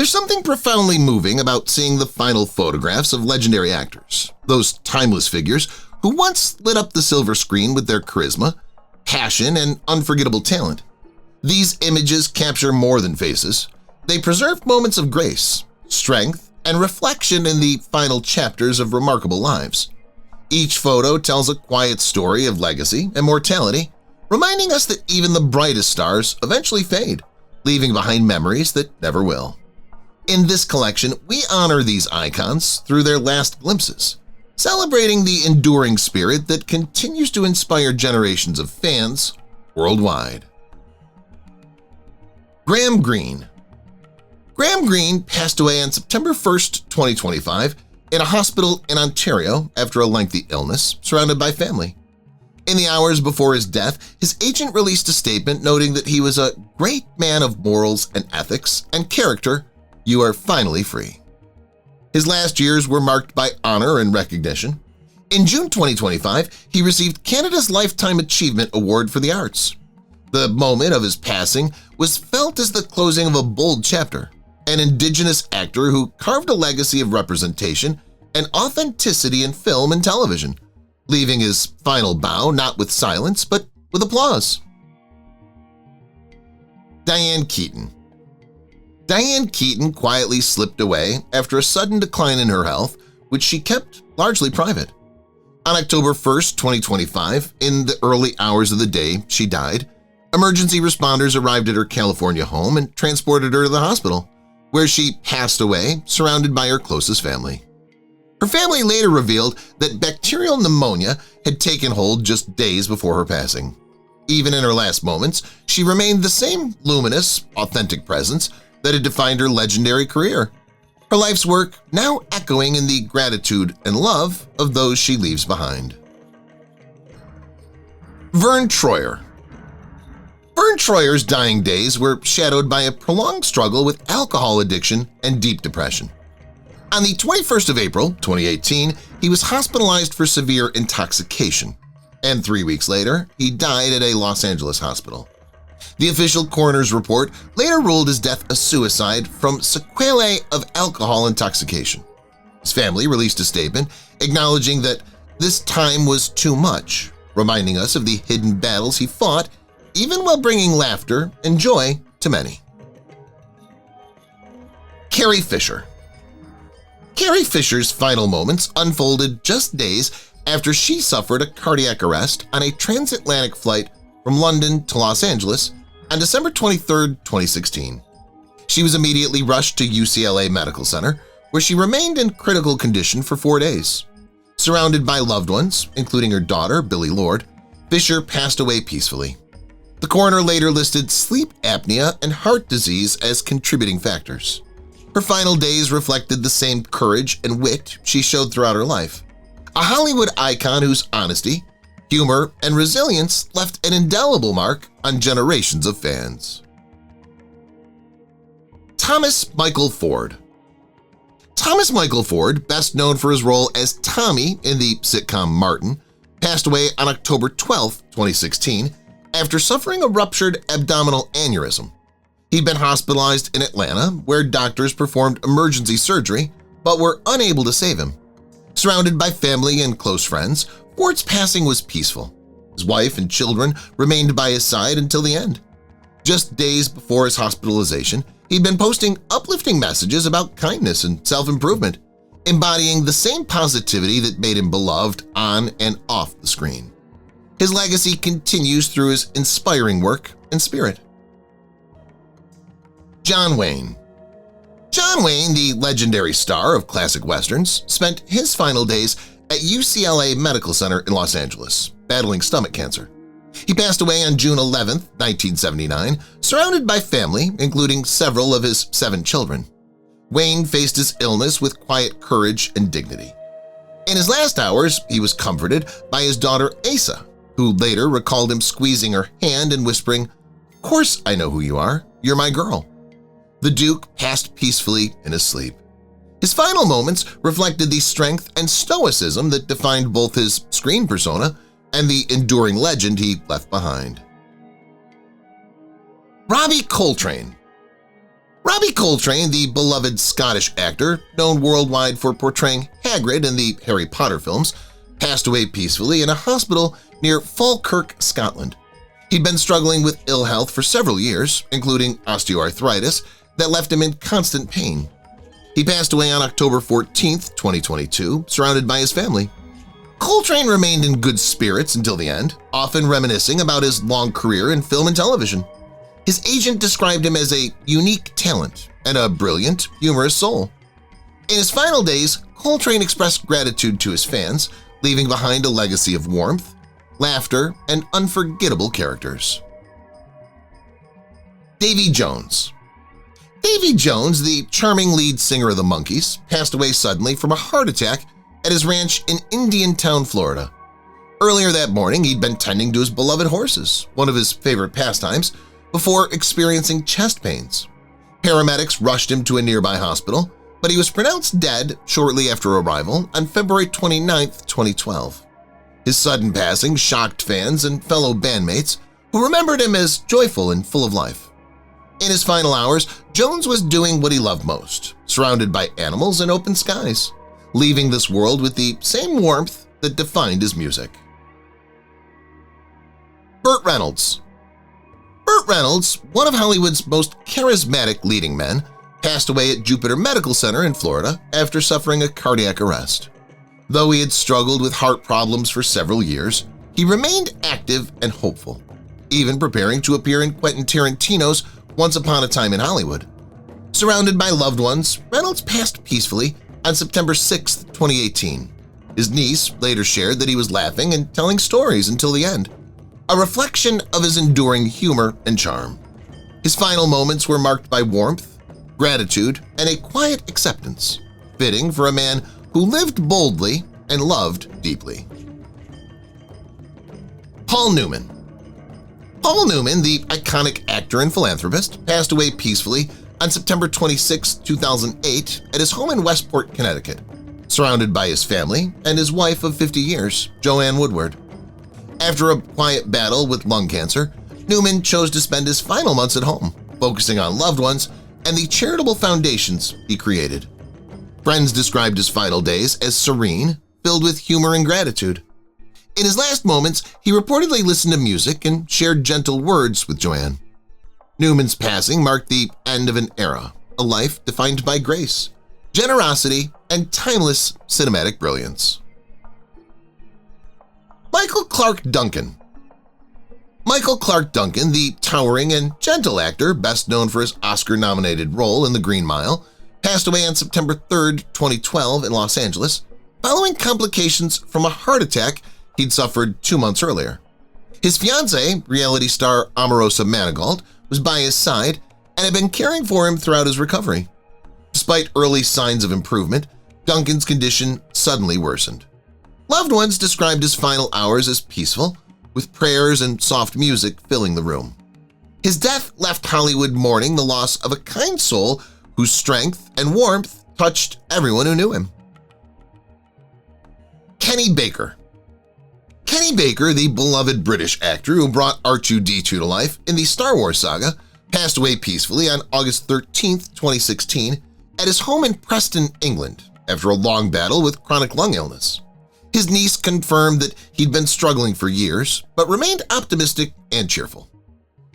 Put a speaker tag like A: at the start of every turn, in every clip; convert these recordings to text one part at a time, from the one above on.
A: There's something profoundly moving about seeing the final photographs of legendary actors, those timeless figures who once lit up the silver screen with their charisma, passion, and unforgettable talent. These images capture more than faces. They preserve moments of grace, strength, and reflection in the final chapters of remarkable lives. Each photo tells a quiet story of legacy and mortality, reminding us that even the brightest stars eventually fade, leaving behind memories that never will. In this collection, we honor these icons through their last glimpses, celebrating the enduring spirit that continues to inspire generations of fans worldwide. Graham Greene. Graham Greene passed away on September 1, 2025, in a hospital in Ontario after a lengthy illness, surrounded by family. In the hours before his death, his agent released a statement noting that he was a great man of morals and ethics and character. You are finally free. His last years were marked by honor and recognition. In June 2025, he received Canada's Lifetime Achievement Award for the Arts. The moment of his passing was felt as the closing of a bold chapter, an Indigenous actor who carved a legacy of representation and authenticity in film and television, leaving his final bow not with silence but with applause. Diane Keaton. Diane Keaton quietly slipped away after a sudden decline in her health, which she kept largely private. On October 1, 2025, in the early hours of the day she died, emergency responders arrived at her California home and transported her to the hospital, where she passed away surrounded by her closest family. Her family later revealed that bacterial pneumonia had taken hold just days before her passing. Even in her last moments, she remained the same luminous, authentic presence that had defined her legendary career, her life's work now echoing in the gratitude and love of those she leaves behind. Vern Troyer. Vern Troyer's dying days were shadowed by a prolonged struggle with alcohol addiction and deep depression. On the 21st of April, 2018, he was hospitalized for severe intoxication, and 3 weeks later, he died at a Los Angeles hospital. The official coroner's report later ruled his death a suicide from sequelae of alcohol intoxication. His family released a statement acknowledging that this time was too much, reminding us of the hidden battles he fought, even while bringing laughter and joy to many. Carrie Fisher. Carrie Fisher's final moments unfolded just days after she suffered a cardiac arrest on a transatlantic flight from London to Los Angeles on December 23, 2016. She was immediately rushed to UCLA Medical Center, where she remained in critical condition for 4 days. Surrounded by loved ones, including her daughter, Billie Lourd, Fisher passed away peacefully. The coroner later listed sleep apnea and heart disease as contributing factors. Her final days reflected the same courage and wit she showed throughout her life, a Hollywood icon whose honesty, humor, and resilience left an indelible mark on generations of fans. Thomas Michael Ford. Thomas Michael Ford, best known for his role as Tommy in the sitcom Martin, passed away on October 12, 2016, after suffering a ruptured abdominal aneurysm. He'd been hospitalized in Atlanta, where doctors performed emergency surgery but were unable to save him. Surrounded by family and close friends, Ford's passing was peaceful. His wife and children remained by his side until the end. Just days before his hospitalization, he'd been posting uplifting messages about kindness and self-improvement, embodying the same positivity that made him beloved on and off the screen. His legacy continues through his inspiring work and spirit. John Wayne. John Wayne, the legendary star of classic westerns, spent his final days at UCLA Medical Center in Los Angeles, battling stomach cancer. He passed away on June 11, 1979, surrounded by family, including several of his 7 children. Wayne faced his illness with quiet courage and dignity. In his last hours, he was comforted by his daughter Asa, who later recalled him squeezing her hand and whispering, "Of course I know who you are, you're my girl." The Duke passed peacefully in his sleep. His final moments reflected the strength and stoicism that defined both his screen persona and the enduring legend he left behind. Robbie Coltrane. Robbie Coltrane, the beloved Scottish actor, known worldwide for portraying Hagrid in the Harry Potter films, passed away peacefully in a hospital near Falkirk, Scotland. He'd been struggling with ill health for several years, including osteoarthritis, that left him in constant pain. He passed away on October 14, 2022, surrounded by his family. Coltrane remained in good spirits until the end, often reminiscing about his long career in film and television. His agent described him as a unique talent and a brilliant, humorous soul. In his final days, Coltrane expressed gratitude to his fans, leaving behind a legacy of warmth, laughter, and unforgettable characters. Davy Jones. Davy Jones, the charming lead singer of the Monkees, passed away suddenly from a heart attack at his ranch in Indiantown, Florida. Earlier that morning, he'd been tending to his beloved horses, one of his favorite pastimes, before experiencing chest pains. Paramedics rushed him to a nearby hospital, but he was pronounced dead shortly after arrival on February 29, 2012. His sudden passing shocked fans and fellow bandmates who remembered him as joyful and full of life. In his final hours, Jones was doing what he loved most, surrounded by animals and open skies, leaving this world with the same warmth that defined his music. Burt Reynolds. Burt Reynolds, one of Hollywood's most charismatic leading men, passed away at Jupiter Medical Center in Florida after suffering a cardiac arrest. Though he had struggled with heart problems for several years, he remained active and hopeful, even preparing to appear in Quentin Tarantino's Once Upon a Time in Hollywood. Surrounded by loved ones, Reynolds passed peacefully on September 6, 2018. His niece later shared that he was laughing and telling stories until the end, a reflection of his enduring humor and charm. His final moments were marked by warmth, gratitude, and a quiet acceptance, fitting for a man who lived boldly and loved deeply. Paul Newman. Paul Newman, the iconic actor and philanthropist, passed away peacefully on September 26, 2008 at his home in Westport, Connecticut, surrounded by his family and his wife of 50 years, Joanne Woodward. After a quiet battle with lung cancer, Newman chose to spend his final months at home, focusing on loved ones and the charitable foundations he created. Friends described his final days as serene, filled with humor and gratitude. In his last moments, he reportedly listened to music and shared gentle words with Joanne. Newman's passing marked the end of an era, a life defined by grace, generosity, and timeless cinematic brilliance. Michael Clarke Duncan. Michael Clarke Duncan, the towering and gentle actor best known for his Oscar-nominated role in The Green Mile, passed away on September 3, 2012 in Los Angeles following complications from a heart attack he'd suffered 2 months earlier. His fiancée, reality star Omarosa Manigault, was by his side and had been caring for him throughout his recovery. Despite early signs of improvement, Duncan's condition suddenly worsened. Loved ones described his final hours as peaceful, with prayers and soft music filling the room. His death left Hollywood mourning the loss of a kind soul whose strength and warmth touched everyone who knew him. Kenny Baker. Kenny Baker, the beloved British actor who brought R2-D2 to life in the Star Wars saga, passed away peacefully on August 13, 2016 at his home in Preston, England, after a long battle with chronic lung illness. His niece confirmed that he'd been struggling for years, but remained optimistic and cheerful.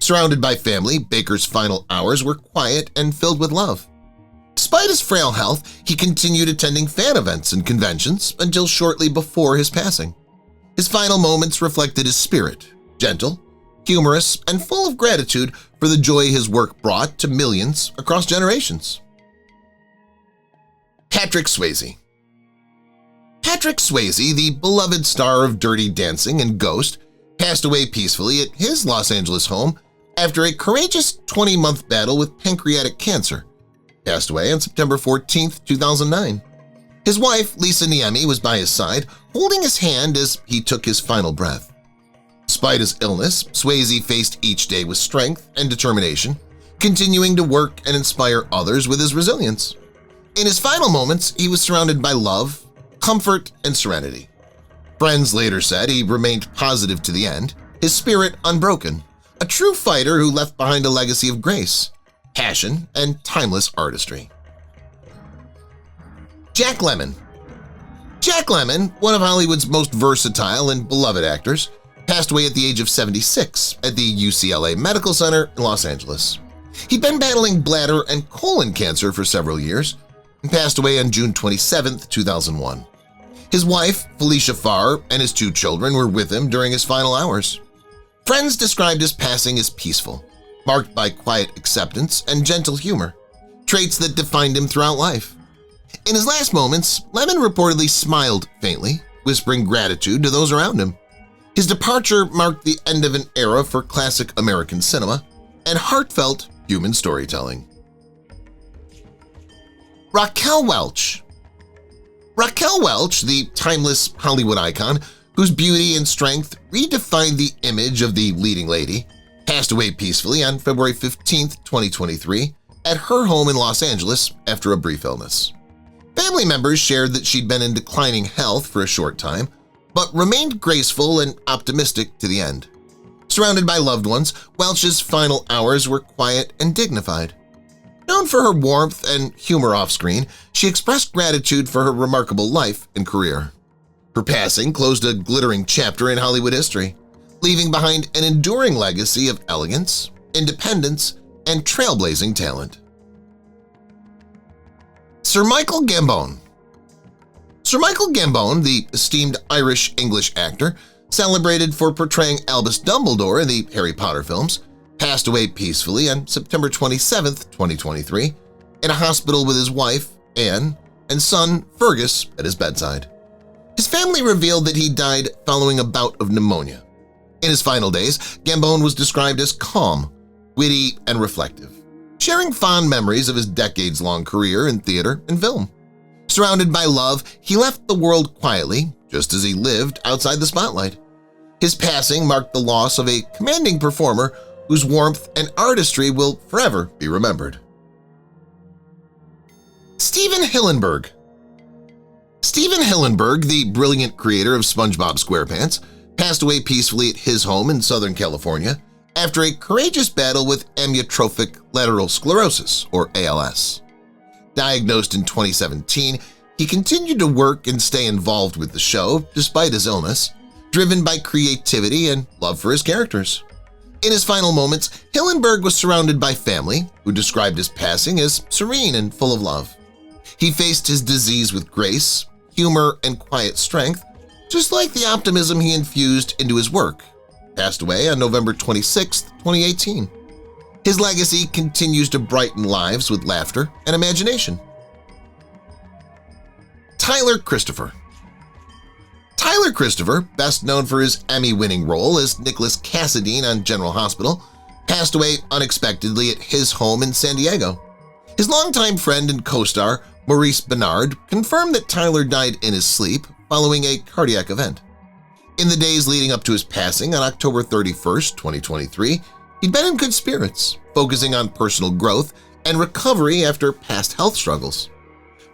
A: Surrounded by family, Baker's final hours were quiet and filled with love. Despite his frail health, he continued attending fan events and conventions until shortly before his passing. His final moments reflected his spirit, gentle, humorous, and full of gratitude for the joy his work brought to millions across generations. Patrick Swayze. Patrick Swayze, the beloved star of Dirty Dancing and Ghost, passed away peacefully at his Los Angeles home after a courageous 20-month battle with pancreatic cancer. Passed away on September 14, 2009. His wife, Lisa Niemi, was by his side, holding his hand as he took his final breath. Despite his illness, Swayze faced each day with strength and determination, continuing to work and inspire others with his resilience. In his final moments, he was surrounded by love, comfort, and serenity. Friends later said he remained positive to the end, his spirit unbroken, a true fighter who left behind a legacy of grace, passion, and timeless artistry. Jack Lemmon. Jack Lemmon, one of Hollywood's most versatile and beloved actors, passed away at the age of 76 at the UCLA Medical Center in Los Angeles. He'd been battling bladder and colon cancer for several years and passed away on June 27, 2001. His wife, Felicia Farr, and his 2 children were with him during his final hours. Friends described his passing as peaceful, marked by quiet acceptance and gentle humor, traits that defined him throughout life. In his last moments, Lemmon reportedly smiled faintly, whispering gratitude to those around him. His departure marked the end of an era for classic American cinema and heartfelt human storytelling. Raquel Welch. Raquel Welch, the timeless Hollywood icon whose beauty and strength redefined the image of the leading lady, passed away peacefully on February 15, 2023, at her home in Los Angeles after a brief illness. Family members shared that she'd been in declining health for a short time, but remained graceful and optimistic to the end. Surrounded by loved ones, Welch's final hours were quiet and dignified. Known for her warmth and humor off-screen, she expressed gratitude for her remarkable life and career. Her passing closed a glittering chapter in Hollywood history, leaving behind an enduring legacy of elegance, independence, and trailblazing talent. Sir Michael Gambon. Sir Michael Gambon, the esteemed Irish-English actor, celebrated for portraying Albus Dumbledore in the Harry Potter films, passed away peacefully on September 27, 2023, in a hospital with his wife, Anne, and son, Fergus, at his bedside. His family revealed that he died following a bout of pneumonia. In his final days, Gambon was described as calm, witty, and reflective, sharing fond memories of his decades-long career in theater and film. Surrounded by love, he left the world quietly, just as he lived outside the spotlight. His passing marked the loss of a commanding performer whose warmth and artistry will forever be remembered. Stephen Hillenburg. Stephen Hillenburg, the brilliant creator of SpongeBob SquarePants, passed away peacefully at his home in Southern California after a courageous battle with amyotrophic lateral sclerosis, or ALS. Diagnosed in 2017, he continued to work and stay involved with the show despite his illness, driven by creativity and love for his characters. In his final moments, Hillenburg was surrounded by family who described his passing as serene and full of love. He faced his disease with grace, humor, and quiet strength, just like the optimism he infused into his work. Passed away on November 26, 2018. His legacy continues to brighten lives with laughter and imagination. Tyler Christopher. Tyler Christopher, best known for his Emmy-winning role as Nicholas Cassadine on General Hospital, passed away unexpectedly at his home in San Diego. His longtime friend and co-star, Maurice Benard, confirmed that Tyler died in his sleep following a cardiac event. In the days leading up to his passing on October 31, 2023, he'd been in good spirits, focusing on personal growth and recovery after past health struggles.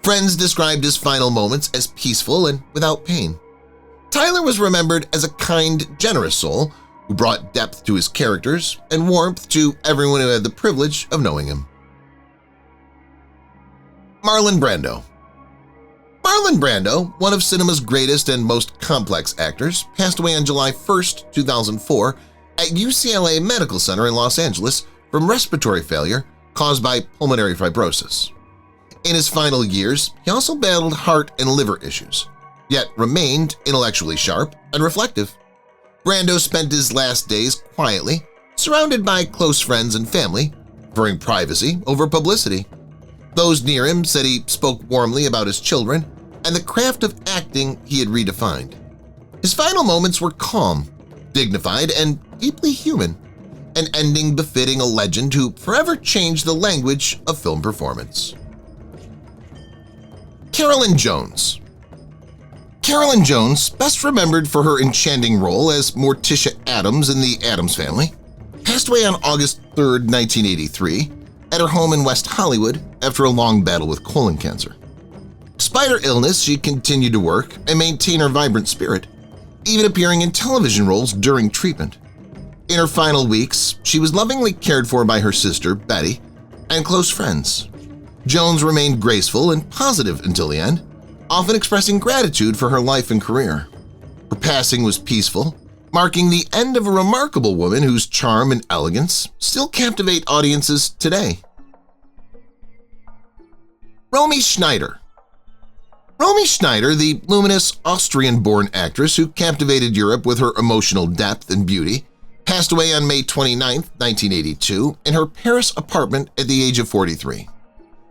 A: Friends described his final moments as peaceful and without pain. Tyler was remembered as a kind, generous soul who brought depth to his characters and warmth to everyone who had the privilege of knowing him. Marlon Brando. Marlon Brando, one of cinema's greatest and most complex actors, passed away on July 1, 2004 at UCLA Medical Center in Los Angeles from respiratory failure caused by pulmonary fibrosis. In his final years, he also battled heart and liver issues, yet remained intellectually sharp and reflective. Brando spent his last days quietly, surrounded by close friends and family, preferring privacy over publicity. Those near him said he spoke warmly about his children and the craft of acting he had redefined. His final moments were calm, dignified, and deeply human, an ending befitting a legend who forever changed the language of film performance. Carolyn Jones. Carolyn Jones, best remembered for her enchanting role as Morticia Addams in The Addams Family, passed away on August 3, 1983, at her home in West Hollywood after a long battle with colon cancer. Despite her illness, she continued to work and maintain her vibrant spirit, even appearing in television roles during treatment. In her final weeks, she was lovingly cared for by her sister, Betty, and close friends. Jones remained graceful and positive until the end, often expressing gratitude for her life and career. Her passing was peaceful, marking the end of a remarkable woman whose charm and elegance still captivate audiences today. Romy Schneider. Romy Schneider, the luminous Austrian-born actress who captivated Europe with her emotional depth and beauty, passed away on May 29, 1982, in her Paris apartment at the age of 43.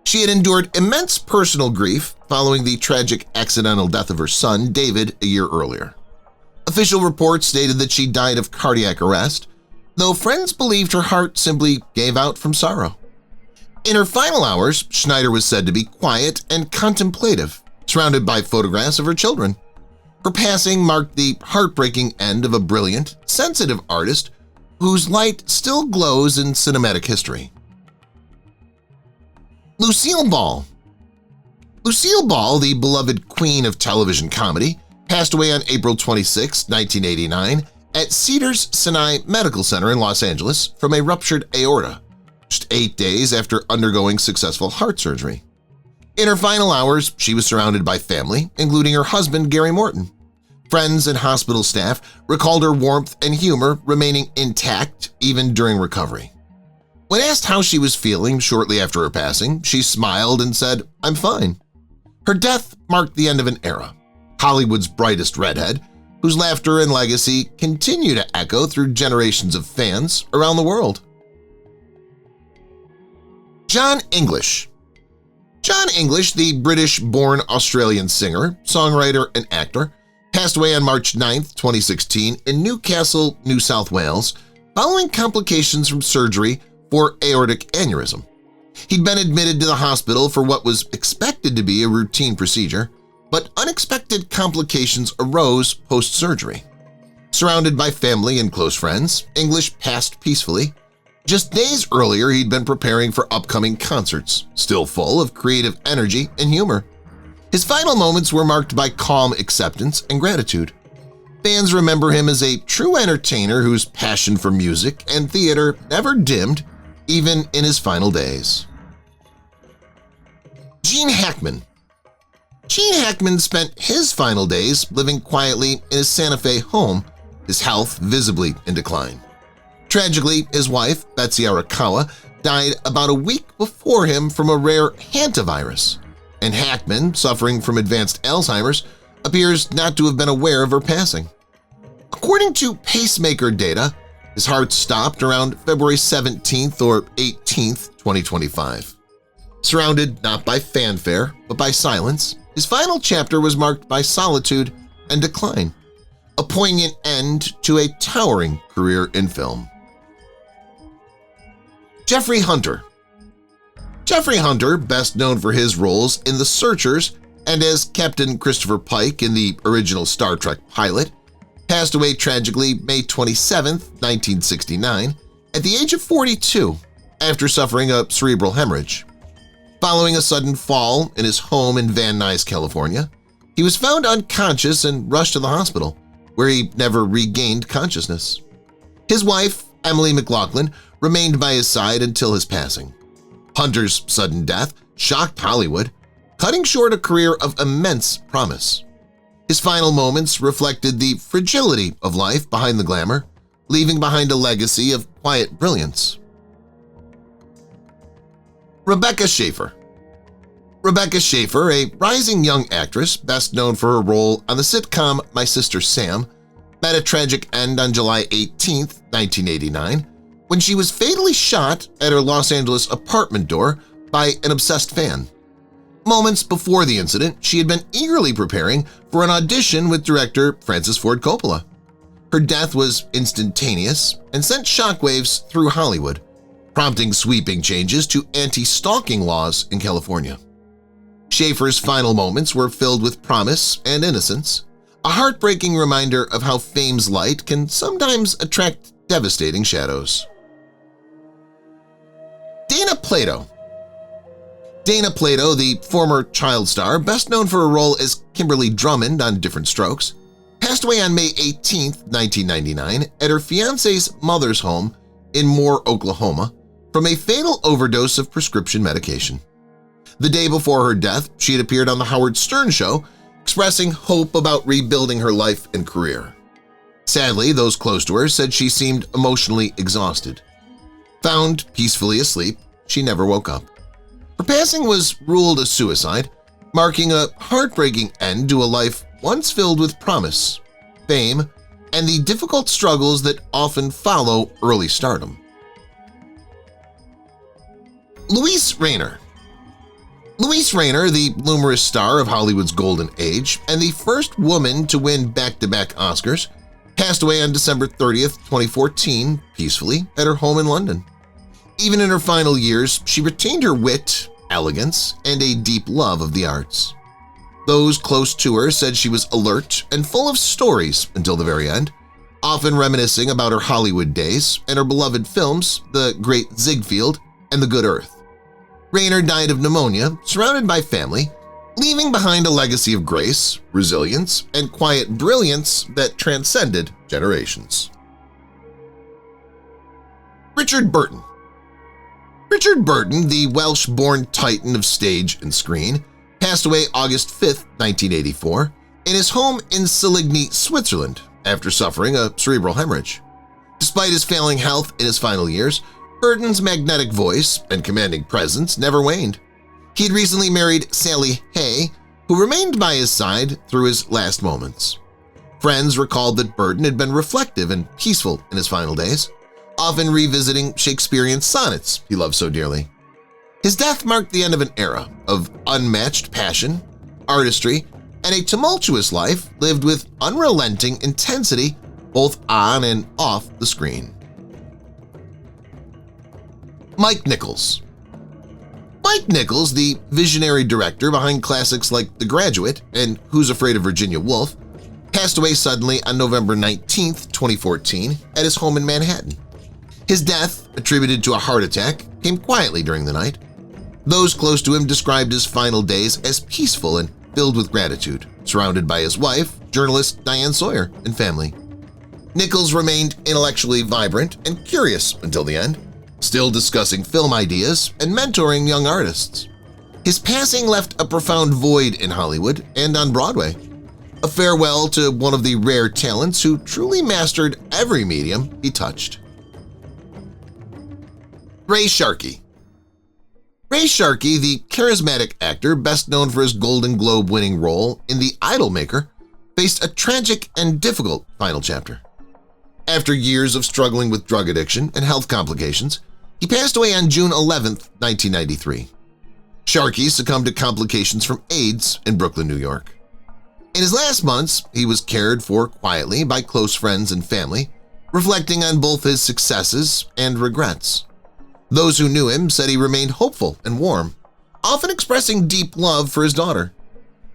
A: She had endured immense personal grief following the tragic accidental death of her son, David, a year earlier. Official reports stated that she died of cardiac arrest, though friends believed her heart simply gave out from sorrow. In her final hours, Schneider was said to be quiet and contemplative, surrounded by photographs of her children. Her passing marked the heartbreaking end of a brilliant, sensitive artist whose light still glows in cinematic history. Lucille Ball. Lucille Ball, the beloved queen of television comedy, passed away on April 26, 1989, at Cedars-Sinai Medical Center in Los Angeles from a ruptured aorta, just 8 days after undergoing successful heart surgery. In her final hours, she was surrounded by family, including her husband Gary Morton. Friends and hospital staff recalled her warmth and humor remaining intact even during recovery. When asked how she was feeling shortly after her passing, she smiled and said, "I'm fine." Her death marked the end of an era, Hollywood's brightest redhead, whose laughter and legacy continue to echo through generations of fans around the world. John English. John English, the British-born Australian singer, songwriter, and actor, passed away on March 9, 2016 in Newcastle, New South Wales, following complications from surgery for aortic aneurysm. He'd been admitted to the hospital for what was expected to be a routine procedure, but unexpected complications arose post-surgery. Surrounded by family and close friends, English passed peacefully. Just days earlier, he'd been preparing for upcoming concerts, still full of creative energy and humor. His final moments were marked by calm acceptance and gratitude. Fans remember him as a true entertainer whose passion for music and theater never dimmed, even in his final days. Gene Hackman. Gene Hackman spent his final days living quietly in his Santa Fe home, his health visibly in decline. Tragically, his wife, Betsy Arakawa, died about a week before him from a rare hantavirus, and Hackman, suffering from advanced Alzheimer's, appears not to have been aware of her passing. According to pacemaker data, his heart stopped around February 17th or 18th, 2025. Surrounded not by fanfare but by silence, his final chapter was marked by solitude and decline, a poignant end to a towering career in film. Jeffrey Hunter. Jeffrey Hunter, best known for his roles in The Searchers and as Captain Christopher Pike in the original Star Trek pilot, passed away tragically May 27, 1969, at the age of 42 after suffering a cerebral hemorrhage. Following a sudden fall in his home in Van Nuys, California, he was found unconscious and rushed to the hospital, where he never regained consciousness. His wife, Emily McLaughlin, remained by his side until his passing. Hunter's sudden death shocked Hollywood, cutting short a career of immense promise. His final moments reflected the fragility of life behind the glamour, leaving behind a legacy of quiet brilliance. Rebecca Schaeffer. Rebecca Schaeffer, a rising young actress best known for her role on the sitcom My Sister Sam, met a tragic end on July 18, 1989, when she was fatally shot at her Los Angeles apartment door by an obsessed fan. Moments before the incident, she had been eagerly preparing for an audition with director Francis Ford Coppola. Her death was instantaneous and sent shockwaves through Hollywood, prompting sweeping changes to anti-stalking laws in California. Schaeffer's final moments were filled with promise and innocence, a heartbreaking reminder of how fame's light can sometimes attract devastating shadows. Dana Plato. Dana Plato, the former child star best known for her role as Kimberly Drummond on Different Strokes, passed away on May 18, 1999 at her fiancé's mother's home in Moore, Oklahoma, from a fatal overdose of prescription medication. The day before her death, she had appeared on The Howard Stern Show, expressing hope about rebuilding her life and career. Sadly, those close to her said she seemed emotionally exhausted. Found peacefully asleep, she never woke up. Her passing was ruled a suicide, marking a heartbreaking end to a life once filled with promise, fame, and the difficult struggles that often follow early stardom. Louise Rayner. Louise Rayner, the lumorous star of Hollywood's golden age and the first woman to win back-to-back Oscars, passed away on December 30th, 2014, peacefully at her home in London. Even in her final years, she retained her wit, elegance, and a deep love of the arts. Those close to her said she was alert and full of stories until the very end, often reminiscing about her Hollywood days and her beloved films The Great Ziegfeld and The Good Earth. Rayner died of pneumonia, surrounded by family, leaving behind a legacy of grace, resilience, and quiet brilliance that transcended generations. Richard Burton. Richard Burton, the Welsh-born titan of stage and screen, passed away August 5, 1984, in his home in Siligny, Switzerland, after suffering a cerebral hemorrhage. Despite his failing health in his final years, Burton's magnetic voice and commanding presence never waned. He had recently married Sally Hay, who remained by his side through his last moments. Friends recalled that Burton had been reflective and peaceful in his final days, often revisiting Shakespearean sonnets he loved so dearly. His death marked the end of an era of unmatched passion, artistry, and a tumultuous life lived with unrelenting intensity both on and off the screen. Mike Nichols. Mike Nichols, the visionary director behind classics like The Graduate and Who's Afraid of Virginia Woolf, passed away suddenly on November 19, 2014, at his home in Manhattan. His death, attributed to a heart attack, came quietly during the night. Those close to him described his final days as peaceful and filled with gratitude, surrounded by his wife, journalist Diane Sawyer, and family. Nichols remained intellectually vibrant and curious until the end, still discussing film ideas and mentoring young artists. His passing left a profound void in Hollywood and on Broadway, a farewell to one of the rare talents who truly mastered every medium he touched. Ray Sharkey. Ray Sharkey, the charismatic actor best known for his Golden Globe-winning role in The Idolmaker, faced a tragic and difficult final chapter. After years of struggling with drug addiction and health complications, he passed away on June 11, 1993. Sharkey succumbed to complications from AIDS in Brooklyn, New York. In his last months, he was cared for quietly by close friends and family, reflecting on both his successes and regrets. Those who knew him said he remained hopeful and warm, often expressing deep love for his daughter.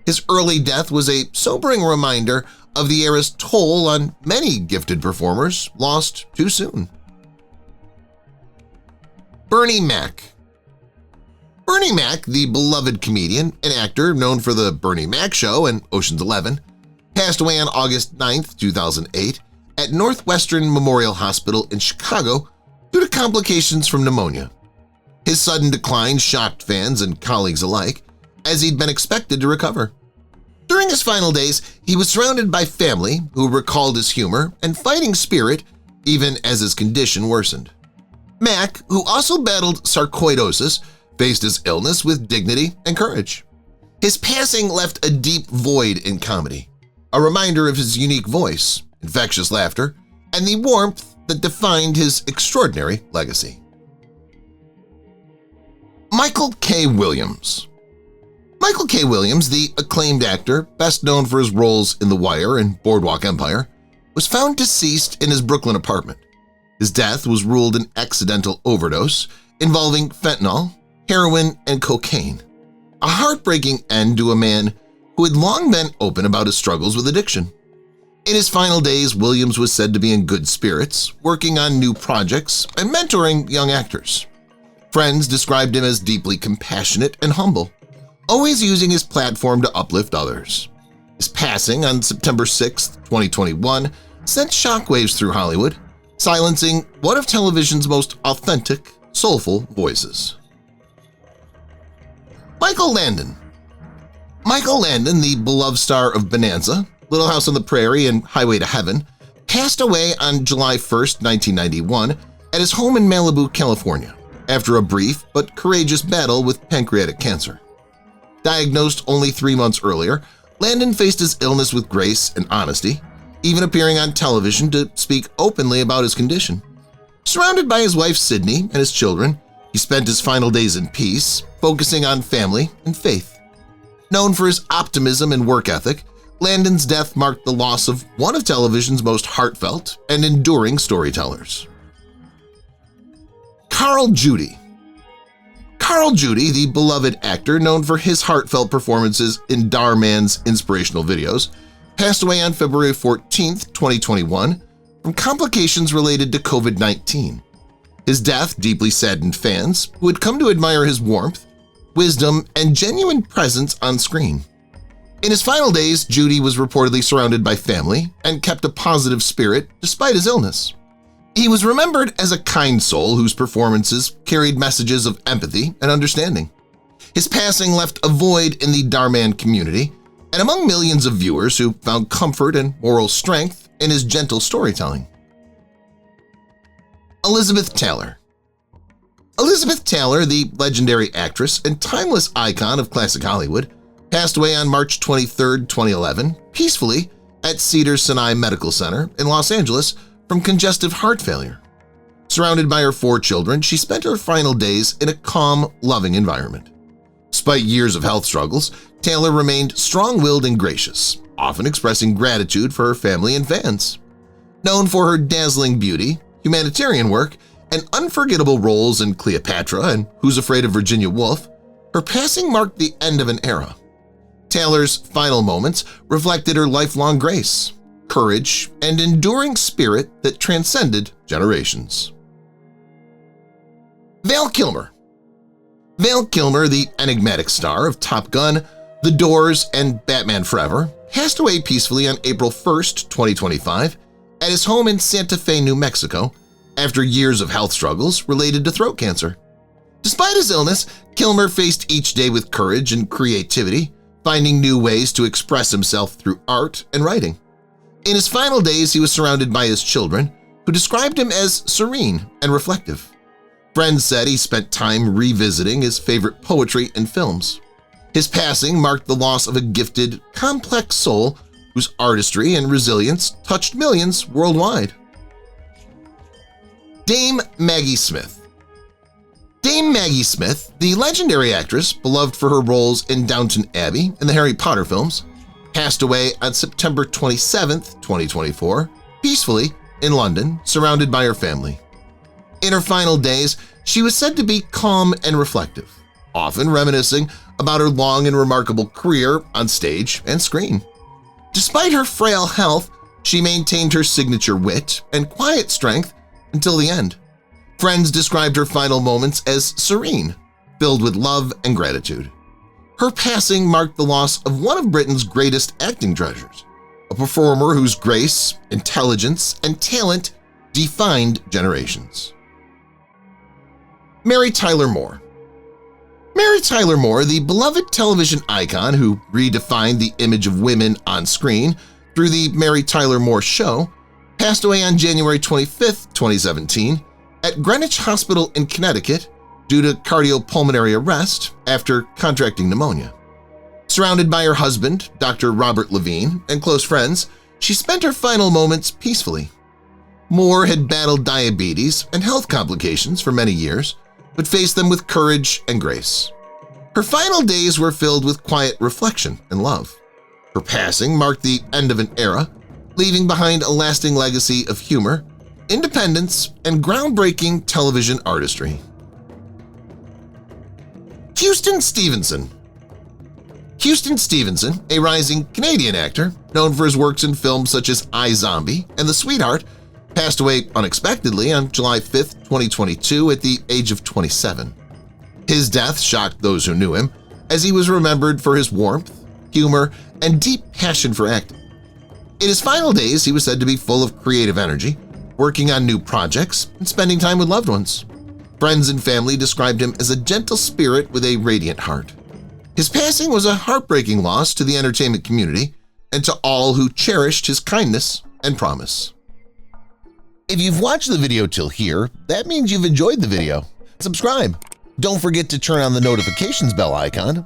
A: His early death was a sobering reminder of the era's toll on many gifted performers lost too soon. Bernie Mac. Bernie Mac, the beloved comedian and actor known for The Bernie Mac Show and Ocean's 11, passed away on August 9, 2008 at Northwestern Memorial Hospital in Chicago due to complications from pneumonia. His sudden decline shocked fans and colleagues alike, as he'd been expected to recover. During his final days, he was surrounded by family who recalled his humor and fighting spirit even as his condition worsened. Mac, who also battled sarcoidosis, faced his illness with dignity and courage. His passing left a deep void in comedy, a reminder of his unique voice, infectious laughter, and the warmth that defined his extraordinary legacy. Michael K. Williams. Michael K. Williams, the acclaimed actor best known for his roles in The Wire and Boardwalk Empire, was found deceased in his Brooklyn apartment. His death was ruled an accidental overdose involving fentanyl, heroin, and cocaine, a heartbreaking end to a man who had long been open about his struggles with addiction. In his final days, Williams was said to be in good spirits, working on new projects and mentoring young actors. Friends described him as deeply compassionate and humble, always using his platform to uplift others. His passing on September 6, 2021, sent shockwaves through Hollywood, silencing one of television's most authentic, soulful voices. Michael Landon. Michael Landon, the beloved star of Bonanza, Little House on the Prairie, and Highway to Heaven, passed away on July 1, 1991 at his home in Malibu, California, after a brief but courageous battle with pancreatic cancer. Diagnosed only 3 months earlier, Landon faced his illness with grace and honesty, even appearing on television to speak openly about his condition. Surrounded by his wife Sydney and his children, he spent his final days in peace, focusing on family and faith. Known for his optimism and work ethic, Landon's death marked the loss of one of television's most heartfelt and enduring storytellers. Carl Judy. Carl Judy, the beloved actor known for his heartfelt performances in Dhar Mann's inspirational videos, passed away on February 14, 2021, from complications related to COVID-19. His death deeply saddened fans who had come to admire his warmth, wisdom, and genuine presence on screen. In his final days, Judy was reportedly surrounded by family and kept a positive spirit despite his illness. He was remembered as a kind soul whose performances carried messages of empathy and understanding. His passing left a void in the Dhar Mann community and among millions of viewers who found comfort and moral strength in his gentle storytelling. Elizabeth Taylor. Elizabeth Taylor, the legendary actress and timeless icon of classic Hollywood, passed away on March 23, 2011, peacefully at Cedars-Sinai Medical Center in Los Angeles from congestive heart failure. Surrounded by her 4 children, she spent her final days in a calm, loving environment. Despite years of health struggles, Taylor remained strong-willed and gracious, often expressing gratitude for her family and fans. Known for her dazzling beauty, humanitarian work, and unforgettable roles in Cleopatra and Who's Afraid of Virginia Woolf, her passing marked the end of an era. Taylor's final moments reflected her lifelong grace, courage, and enduring spirit that transcended generations. Val Kilmer. Val Kilmer, the enigmatic star of Top Gun, The Doors, and Batman Forever, passed away peacefully on April 1, 2025, at his home in Santa Fe, New Mexico, after years of health struggles related to throat cancer. Despite his illness, Kilmer faced each day with courage and creativity, finding new ways to express himself through art and writing. In his final days, he was surrounded by his children, who described him as serene and reflective. Friends said he spent time revisiting his favorite poetry and films. His passing marked the loss of a gifted, complex soul whose artistry and resilience touched millions worldwide. Dame Maggie Smith. Dame Maggie Smith, the legendary actress beloved for her roles in Downton Abbey and the Harry Potter films, passed away on September 27, 2024, peacefully in London, surrounded by her family. In her final days, she was said to be calm and reflective, often reminiscing about her long and remarkable career on stage and screen. Despite her frail health, she maintained her signature wit and quiet strength until the end. Friends described her final moments as serene, filled with love and gratitude. Her passing marked the loss of one of Britain's greatest acting treasures, a performer whose grace, intelligence, and talent defined generations. Mary Tyler Moore. Mary Tyler Moore, the beloved television icon who redefined the image of women on screen through the Mary Tyler Moore Show, passed away on January 25, 2017, at Greenwich Hospital in Connecticut due to cardiopulmonary arrest after contracting pneumonia. Surrounded by her husband, Dr. Robert Levine, and close friends, she spent her final moments peacefully. Moore had battled diabetes and health complications for many years, but faced them with courage and grace. Her final days were filled with quiet reflection and love. Her passing marked the end of an era, leaving behind a lasting legacy of humor, independence, and groundbreaking television artistry. Houston Stevenson. Houston Stevenson, a rising Canadian actor known for his works in films such as iZombie and The Sweetheart, passed away unexpectedly on July 5, 2022 at the age of 27. His death shocked those who knew him, as he was remembered for his warmth, humor, and deep passion for acting. In his final days, he was said to be full of creative energy, working on new projects and spending time with loved ones. Friends and family described him as a gentle spirit with a radiant heart. His passing was a heartbreaking loss to the entertainment community and to all who cherished his kindness and promise. If you've watched the video till here, that means you've enjoyed the video. Subscribe. Don't forget to turn on the notifications bell icon